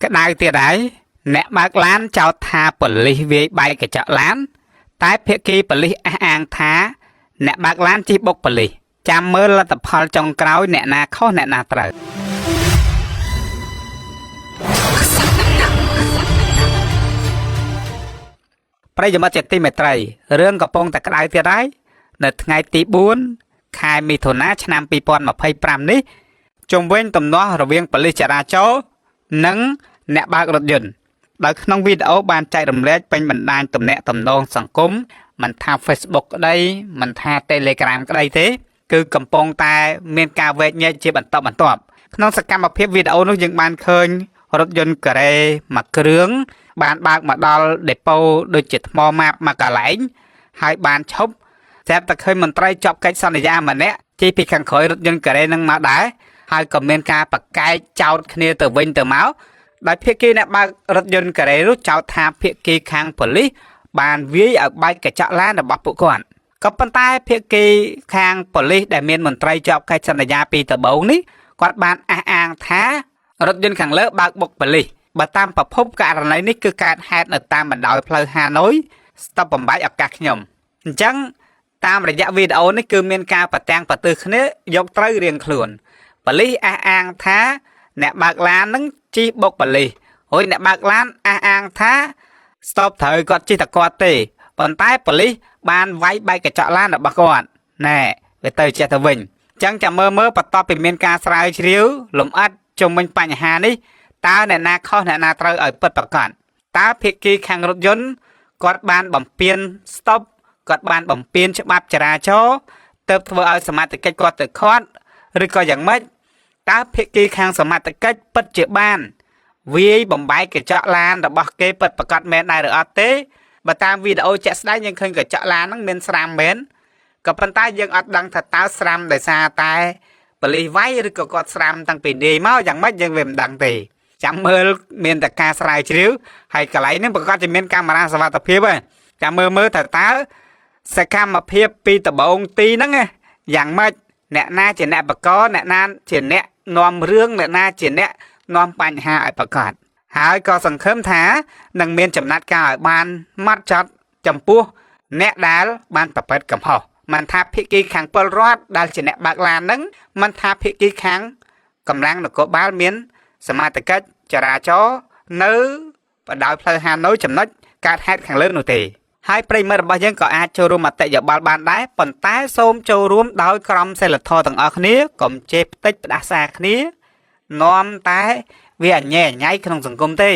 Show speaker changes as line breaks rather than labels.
cái đai tia đấy nè bạc lán chào tha bẩn lì về bay cái chợ lán tái phía kia bẩn lì ăn thá nè bạc lán chỉ bốc bẩn lì chăm mơ là tập hợp trong cáo nè na khó nè na trời bây giờ mà chết tim mệt trời rương gặp bông tại cái đai tia đấy nè ngày tí buôn khai mi thôn á năm pi pon mà phay pram ní chung với tầm nó rồi viên bẩn lì chả ra chỗ nắng nè bạc rột dầnដោយក្នុងវីដេអូបានចែករំលែកពេញបណ្ដាញទំនាក់ទំនងសង្គមមិនថា Facebook ក្តីមិនថា Telegram ក្តីទេគឺកំពុងតែមានការវែកញែកជាបន្តបន្ទាប់ក្នុងសកម្មភាពវីដេអូនោះយើងបានឃើញរថយន្តការ៉េមួយគ្រឿងបានបើកមកដល់ដេប៉ូដូចជាថ្មម៉ាប់មកកន្លែងហើយបានឈប់ស្រាប់តែឃើញមន្ត្រីជាប់កិច្ចសន្យាម្នាក់ជិះពីខាងក្រោយរថយន្តការ៉េនឹងមកដែរហើយក៏មានការប្រកែកចោទគ្នាទៅវិញទៅមកដោយភាគីអ្នកបើករថយន្តការ៉េនោះចោទថាភាគីខាងប៉ូលីសបានវាយឲ្យបែកកញ្ចក់ឡានរបស់ពួកគាត់ក៏ប៉ុន្តែភាគីខាងប៉ូលីសដែលមានមន្ត្រីជាប់កិច្ចសន្យាពីដំបូងនេះគាត់បានអះអាងថារថយន្តខាងលើបើកបុកប៉ូលីសបើតាមប្រភពករណីនេះគឺកើតហេតុនៅតាមបណ្ដោយផ្លូវហាណូយស្តុបបំបែកឱកាសខ្ញុំអញ្ចឹងតាមរយៈវីដេអូនេះគឺមានការប្រទាំងប្រទើគ្នាយកត្រូវរៀងខ្លួនប៉ូលីសអះអាងថាអ្នកបើកឡាននឹងជិះបុកប៉ូលីសហើយអ្នកបើកឡានអះអាងថាស្តុបត្រូវគាត់ជិះតែគាត់ទេប៉ុន្តែប៉ូលីសបានវាយបែកកញ្ចក់ឡានរបស់គាត់ណែវាទៅចេះទៅវិញអញ្ចឹងចាំមើលបន្ទាប់ពីមានការស្រាវជ្រាវលំអិតជុំវិញបញ្ហានេះតើអ្នកណាខុសអ្នកណាត្រូវឲ្យពិតប្រាកដតើភាគីខាងរថយន្តគាត់បានបំពេញស្តុបគាត់បានបំពេញច្បាប់ចរាចរណ៍ទើបធ្វើឲ្យសមាជិកគាត់ទៅខាត់ឬក៏យ៉ាងម៉េចតើភាគីខាងសមាជិកពិតជាបានវាយបំបែកកញ្ចក់ឡានរបស់គេពិតប្រាកដមែនដែរឬអត់ទេបើតាមវីដេអូជាក់ស្ដែងយើងឃើញកញ្ចក់ឡានហ្នឹងមានស្រាមមែនក៏ប៉ុន្តែយើងអត់ដឹងថាតើស្រាមដោយសារតែប៉ូលីសវាយឬក៏គាត់ស្រាមតាំងពីនាយមកយ៉ាងម៉េចយើងវាមិនដឹងទេចាំមើលមានតែការស្រាវជ្រាវហើយកន្លែងនេះប្រកាសជាមានកាមេរ៉ាសុវត្ថិភាពហើយចាំមើលថាតើសកម្មភាពពីដំបងទីហ្នឹងយ៉ាងម៉េចអ្នកណាជាអ្នកបកអ្នកណាជាអ្នកនាំរឿងអ្នកណាជាអ្នកនាំបញ្ហាឲ្យប្រកាសហើយក៏សង្ឃឹមថានឹងមានចំណាត់ការឲ្យបានម៉ត់ចត់ចំពោះអ្នកដែលបានប្រព្រឹត្តកំហុសមិនថាភាគីខាងពលរដ្ឋដែលជាអ្នកបើកឡានហ្នឹងមិនថាភាគីខាងកម្លាំងនគរបាលមានសមាជិកចរាចរណ៍នៅបណ្ដោយផ្លូវហាណូយចំណុចកើតហេតុខាងលើនោះទេហើយប្រិមត្តរបស់យើងក៏អាចចូលរួមមតិយោបល់បានដែរប៉ុន្តែសូមចូលរួមដោយក្រមសីលធម៌ទាំងអស់គ្នាកុំជេរផ្តិចផ្ដាសាគ្នានាំតែវាអញ្ញែអញ្ញៃក្នុងសង្គមទេ